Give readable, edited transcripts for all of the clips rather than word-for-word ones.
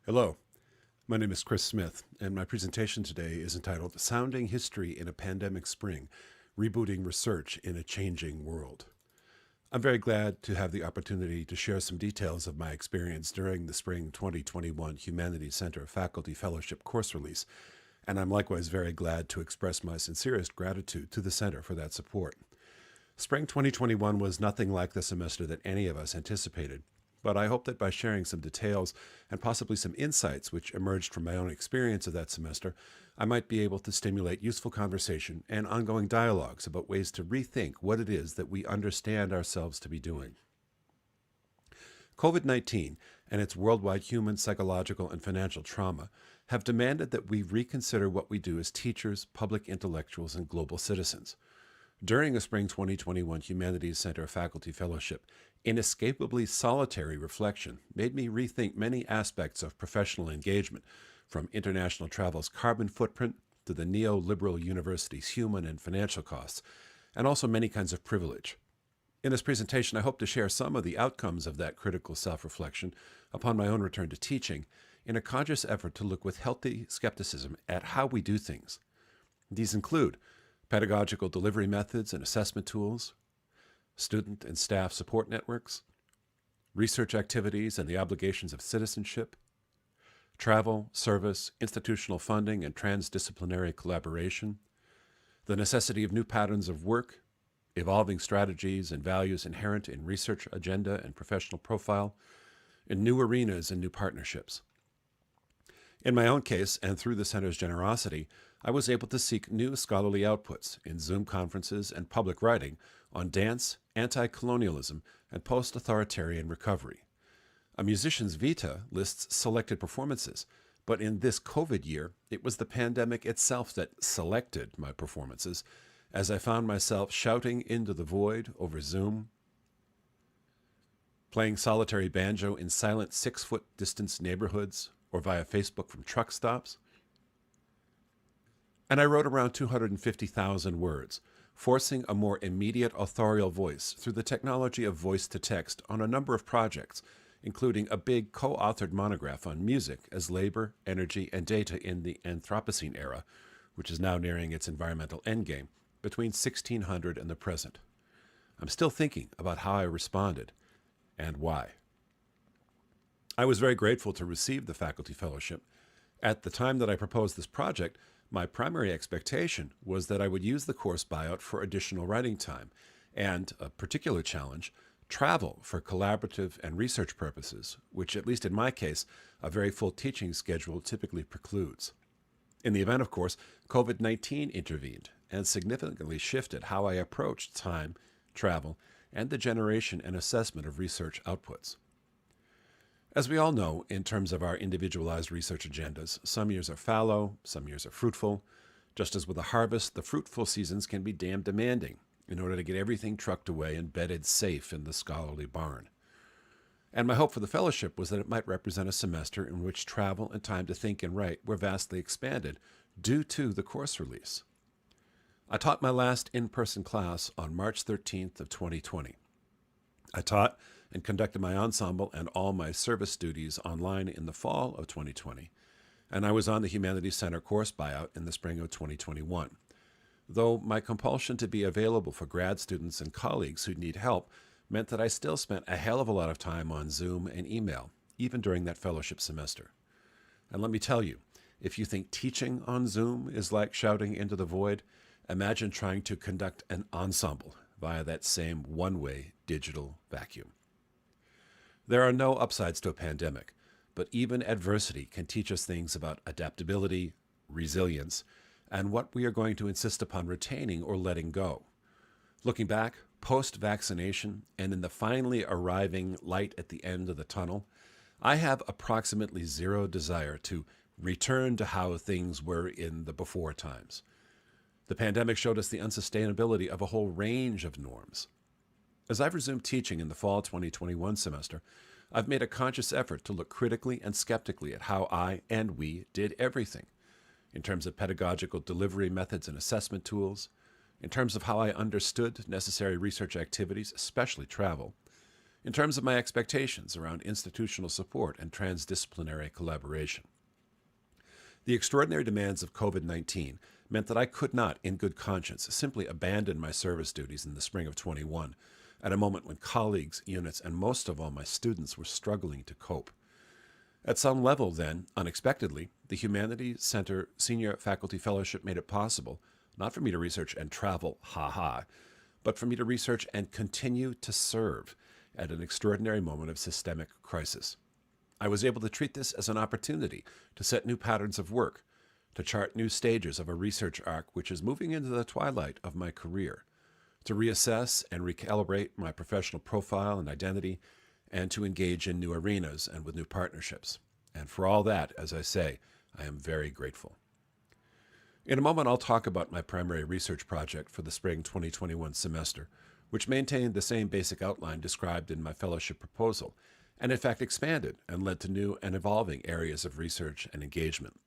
Hello, my name is Chris Smith, and my presentation today is entitled Sounding History in a Pandemic Spring, Rebooting Research in a Changing World. I'm very glad to have the opportunity to share some details of my experience during the Spring 2021 Humanities Center Faculty Fellowship course release, and I'm likewise very glad to express my sincerest gratitude to the Center for that support. Spring 2021 was nothing like the semester that any of us anticipated, but I hope that by sharing some details and possibly some insights which emerged from my own experience of that semester, I might be able to stimulate useful conversation and ongoing dialogues about ways to rethink what it is that we understand ourselves to be doing. COVID-19 and its worldwide human, psychological, and financial trauma have demanded that we reconsider what we do as teachers, public intellectuals, and global citizens. During a Spring 2021 Humanities Center Faculty Fellowship, inescapably solitary reflection made me rethink many aspects of professional engagement, from international travel's carbon footprint to the neoliberal university's human and financial costs, and also many kinds of privilege. In this presentation, I hope to share some of the outcomes of that critical self-reflection upon my own return to teaching in a conscious effort to look with healthy skepticism at how we do things. These include pedagogical delivery methods and assessment tools, student and staff support networks, research activities and the obligations of citizenship, travel, service, institutional funding, and transdisciplinary collaboration, the necessity of new patterns of work, evolving strategies and values inherent in research agenda and professional profile, and new arenas and new partnerships. In my own case, and through the Center's generosity, I was able to seek new scholarly outputs in Zoom conferences and public writing on dance, anti-colonialism, and post-authoritarian recovery. A musician's vita lists selected performances, but in this COVID year, it was the pandemic itself that selected my performances, as I found myself shouting into the void over Zoom, playing solitary banjo in silent 6-foot distance neighborhoods or via Facebook from truck stops. And I wrote around 250,000 words, forcing a more immediate authorial voice through the technology of voice-to-text on a number of projects, including a big co-authored monograph on music as labor, energy, and data in the Anthropocene era, which is now nearing its environmental endgame, between 1600 and the present. I'm still thinking about how I responded and why. I was very grateful to receive the faculty fellowship. At the time that I proposed this project, my primary expectation was that I would use the course buyout for additional writing time and, a particular challenge, travel for collaborative and research purposes, which, at least in my case, a very full teaching schedule typically precludes. In the event, of course, COVID-19 intervened and significantly shifted how I approached time, travel, and the generation and assessment of research outputs. As we all know, in terms of our individualized research agendas, some years are fallow, some years are fruitful. Just as with a harvest, the fruitful seasons can be damn demanding in order to get everything trucked away and bedded safe in the scholarly barn. And my hope for the fellowship was that it might represent a semester in which travel and time to think and write were vastly expanded due to the course release. I taught my last in-person class on March 13th of 2020. I taught and conducted my ensemble and all my service duties online in the fall of 2020, and I was on the Humanities Center course buyout in the spring of 2021. Though my compulsion to be available for grad students and colleagues who need help meant that I still spent a hell of a lot of time on Zoom and email, even during that fellowship semester. And let me tell you, if you think teaching on Zoom is like shouting into the void, imagine trying to conduct an ensemble via that same one-way digital vacuum. There are no upsides to a pandemic, but even adversity can teach us things about adaptability, resilience, and what we are going to insist upon retaining or letting go. Looking back, post-vaccination, and in the finally arriving light at the end of the tunnel, I have approximately zero desire to return to how things were in the before times. The pandemic showed us the unsustainability of a whole range of norms. As I've resumed teaching in the fall 2021 semester, I've made a conscious effort to look critically and skeptically at how I and we did everything, in terms of pedagogical delivery methods and assessment tools, in terms of how I understood necessary research activities, especially travel, in terms of my expectations around institutional support and transdisciplinary collaboration. The extraordinary demands of COVID-19 meant that I could not, in good conscience, simply abandon my service duties in the spring of 21, at a moment when colleagues, units, and most of all my students were struggling to cope. At some level, then, unexpectedly, the Humanities Center Senior Faculty Fellowship made it possible, not for me to research and travel, but for me to research and continue to serve at an extraordinary moment of systemic crisis. I was able to treat this as an opportunity to set new patterns of work, to chart new stages of a research arc which is moving into the twilight of my career, to reassess and recalibrate my professional profile and identity, and to engage in new arenas and with new partnerships. And for all that, as I say, I am very grateful. In a moment, I'll talk about my primary research project for the spring 2021 semester, which maintained the same basic outline described in my fellowship proposal, and in fact expanded and led to new and evolving areas of research and engagement.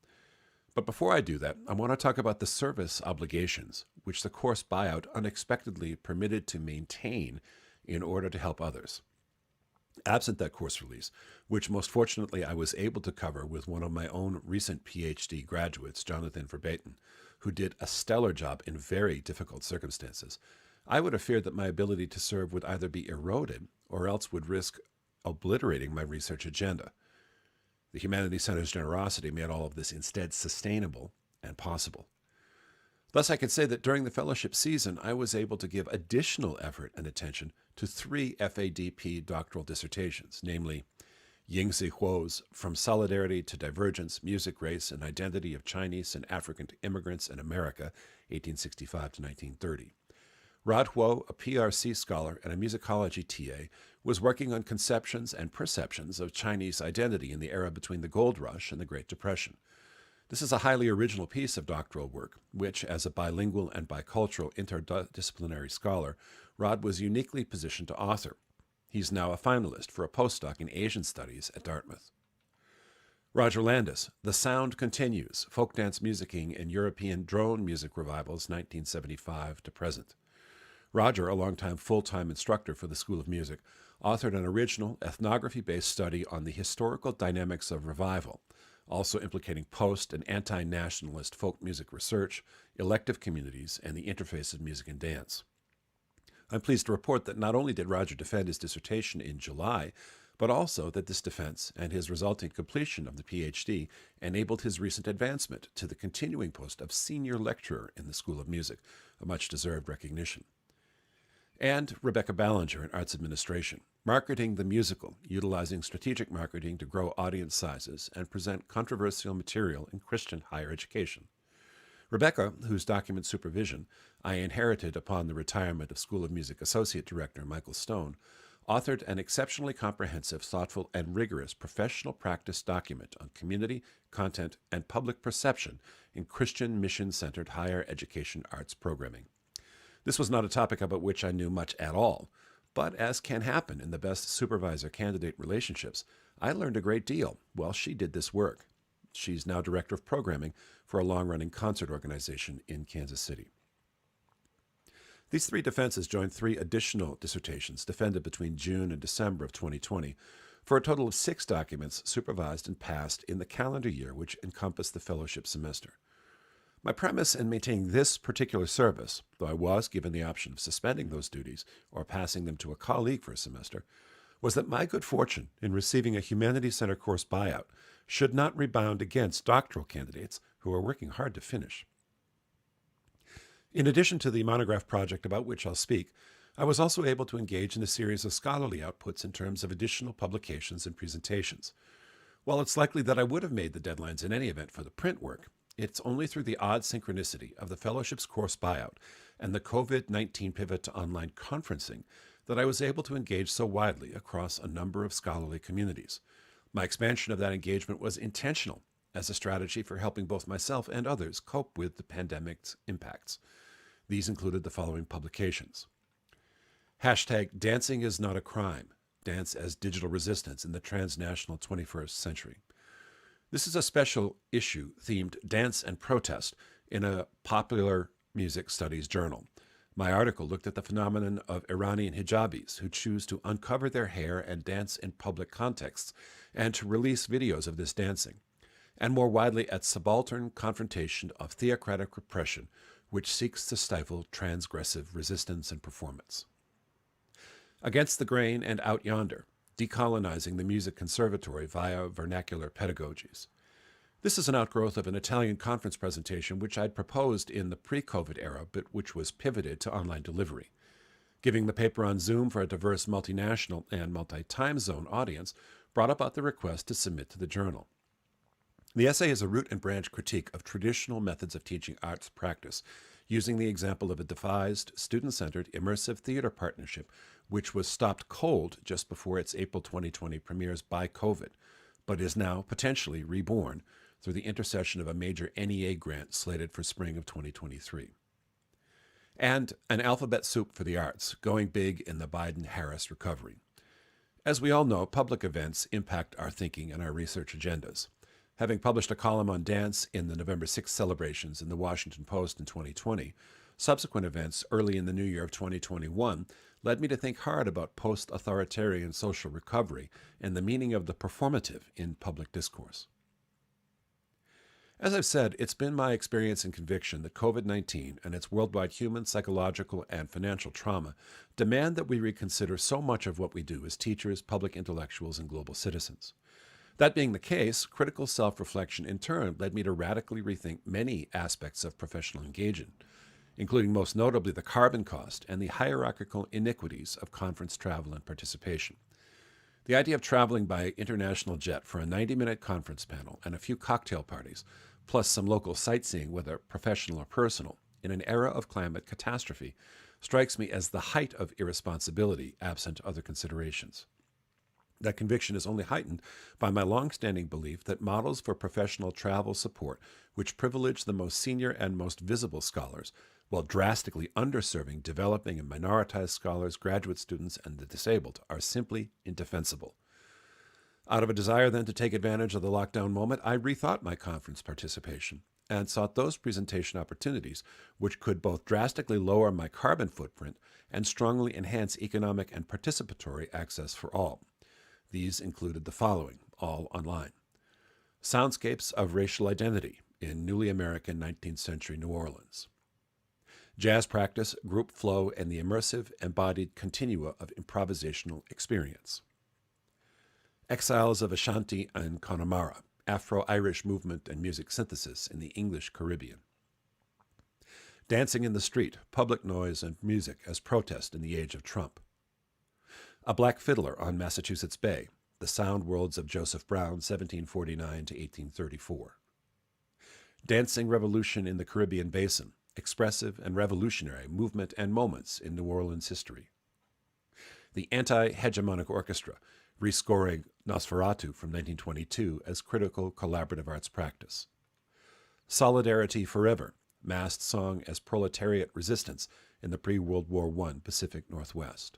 But before I do that, I want to talk about the service obligations which the course buyout unexpectedly permitted to maintain in order to help others. Absent that course release, which most fortunately I was able to cover with one of my own recent PhD graduates, Jonathan Verbaeten, who did a stellar job in very difficult circumstances, I would have feared that my ability to serve would either be eroded or else would risk obliterating my research agenda. The Humanities Center's generosity made all of this instead sustainable and possible. Thus, I can say that during the fellowship season, I was able to give additional effort and attention to 3 FADP doctoral dissertations, namely Yingzi Huo's From Solidarity to Divergence, Music, Race, and Identity of Chinese and African Immigrants in America, 1865 to 1930. Rod Huo, a PRC scholar and a musicology TA, was working on conceptions and perceptions of Chinese identity in the era between the Gold Rush and the Great Depression. This is a highly original piece of doctoral work, which, as a bilingual and bicultural interdisciplinary scholar, Rod was uniquely positioned to author. He's now a finalist for a postdoc in Asian Studies at Dartmouth. Roger Landis, The Sound Continues, Folk Dance Musicking in European Drone Music Revivals, 1975 to present. Roger, a longtime full-time instructor for the School of Music, authored an original ethnography-based study on the historical dynamics of revival, also implicating post- and anti-nationalist folk music research, elective communities, and the interface of music and dance. I'm pleased to report that not only did Roger defend his dissertation in July, but also that this defense and his resulting completion of the PhD enabled his recent advancement to the continuing post of senior lecturer in the School of Music, a much-deserved recognition. And Rebecca Ballinger in Arts Administration, marketing the musical, utilizing strategic marketing to grow audience sizes and present controversial material in Christian higher education. Rebecca, whose document supervision I inherited upon the retirement of School of Music Associate Director Michael Stone, authored an exceptionally comprehensive, thoughtful, and rigorous professional practice document on community, content, and public perception in Christian mission-centered higher education arts programming. This was not a topic about which I knew much at all, but as can happen in the best supervisor-candidate relationships, I learned a great deal while she did this work. She's now director of programming for a long-running concert organization in Kansas City. These 3 defenses joined 3 additional dissertations defended between June and December of 2020 for a total of 6 documents supervised and passed in the calendar year which encompassed the fellowship semester. My premise in maintaining this particular service, though I was given the option of suspending those duties or passing them to a colleague for a semester, was that my good fortune in receiving a Humanities Center course buyout should not rebound against doctoral candidates who are working hard to finish. In addition to the monograph project about which I'll speak, I was also able to engage in a series of scholarly outputs in terms of additional publications and presentations. While it's likely that I would have made the deadlines in any event for the print work, it's only through the odd synchronicity of the fellowship's course buyout and the COVID-19 pivot to online conferencing that I was able to engage so widely across a number of scholarly communities. My expansion of that engagement was intentional as a strategy for helping both myself and others cope with the pandemic's impacts. These included the following publications. #Dancing is not a crime. Dance as digital resistance in the transnational 21st century. This is a special issue themed Dance and Protest in a popular music studies journal. My article looked at the phenomenon of Iranian hijabis who choose to uncover their hair and dance in public contexts and to release videos of this dancing, and more widely at subaltern confrontation of theocratic repression which seeks to stifle transgressive resistance and performance. Against the Grain and Out Yonder, decolonizing the music conservatory via vernacular pedagogies. This is an outgrowth of an Italian conference presentation which I'd proposed in the pre-COVID era, but which was pivoted to online delivery. Giving the paper on Zoom for a diverse multinational and multi-time zone audience brought about the request to submit to the journal. The essay is a root and branch critique of traditional methods of teaching arts practice, using the example of a devised, student-centered, immersive theater partnership which was stopped cold just before its April 2020 premieres by COVID, but is now potentially reborn through the intercession of a major NEA grant slated for spring of 2023. And an alphabet soup for the arts, going big in the Biden-Harris recovery. As we all know, public events impact our thinking and our research agendas. Having published a column on dance in the November 6th celebrations in the Washington Post in 2020, subsequent events early in the new year of 2021 led me to think hard about post-authoritarian social recovery and the meaning of the performative in public discourse. As I've said, it's been my experience and conviction that COVID-19 and its worldwide human, psychological, and financial trauma demand that we reconsider so much of what we do as teachers, public intellectuals, and global citizens. That being the case, critical self-reflection in turn led me to radically rethink many aspects of professional engagement, including most notably the carbon cost and the hierarchical iniquities of conference travel and participation. The idea of traveling by international jet for a 90-minute conference panel and a few cocktail parties, plus some local sightseeing, whether professional or personal, in an era of climate catastrophe, strikes me as the height of irresponsibility, absent other considerations. That conviction is only heightened by my long-standing belief that models for professional travel support, which privilege the most senior and most visible scholars, while drastically underserving developing and minoritized scholars, graduate students, and the disabled, are simply indefensible. Out of a desire then to take advantage of the lockdown moment, I rethought my conference participation and sought those presentation opportunities which could both drastically lower my carbon footprint and strongly enhance economic and participatory access for all. These included the following, all online. Soundscapes of Racial Identity in Newly American 19th Century New Orleans. Jazz practice, group flow, and the immersive, embodied continua of improvisational experience. Exiles of Ashanti and Connemara, Afro-Irish movement and music synthesis in the English Caribbean. Dancing in the Street, Public Noise and Music as Protest in the Age of Trump. A Black Fiddler on Massachusetts Bay, The Sound Worlds of Joseph Brown, 1749 to 1834. Dancing Revolution in the Caribbean Basin, Expressive and Revolutionary Movement and Moments in New Orleans History. The Anti-Hegemonic Orchestra, rescoring Nosferatu from 1922 as critical collaborative arts practice. Solidarity Forever, massed song as proletariat resistance in the pre-World War I Pacific Northwest.